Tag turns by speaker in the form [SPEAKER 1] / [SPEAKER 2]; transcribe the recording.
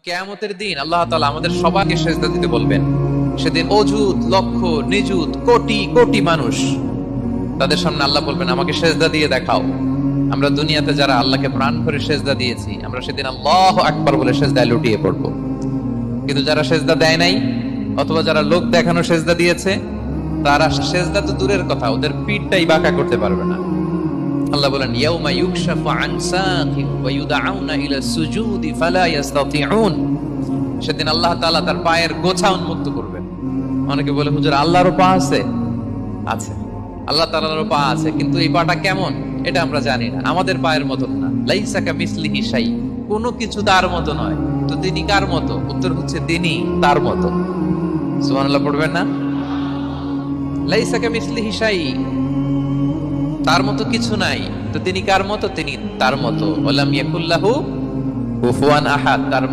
[SPEAKER 1] কিয়ামতের দিন আল্লাহ তাআলা আমাদের সবাইকে সেজদা দিতে বলবেন। সেদিন অযুত লক্ষ নিযুত কোটি কোটি মানুষ, তাদের সামনে আল্লাহ বলবেন আমাকে সেজদা দিয়ে দেখাও। আমরা দুনিয়াতে যারা আল্লাহকে প্রাণ ভরে সেজদা দিয়েছি, আমরা সেদিন আল্লাহু আকবার বলে সেজদায় লুটিয়ে পড়ব। কিন্তু যারা সেজদা দেয় নাই, অথবা যারা লোক দেখানো সেজদা দিয়েছে, তারা সেজদা তো দূরের কথা, ওদের পিঠটাই বাঁকা করতে পারবে না। আল্লাহ বলেন ইয়াউমা ইউকশাফু আন সাকিন ওয়া ইউদআউনা ইলা সুজুদি ফালা ইস্তাতিউন। সেদিন আল্লাহ তাআলা তার পায়ের গোছা উন্মুক্ত করবেন। অনেকে বলে হুজুর আল্লাহরও পা আছে? আছে, আল্লাহ তাআলারও পা আছে, কিন্তু এই পাটা কেমন এটা আমরা জানি না। আমাদের পায়ের মতো না। লাইসা কামিসলিহি শাই, কোনো কিছু তার মতো নয়। তো তিনি কার মতো? উত্তর হচ্ছে তিনি তার মতো। সুবহানাল্লাহ পড়বেন না? লাইসা কামিসলিহি শাই, তার মতো কিছু নাই। তো তিনি কার মতো? তিনি তার মতো। ওয়ালাম ইয়াকুল্লাহু কুফুয়ান আহাদ, তার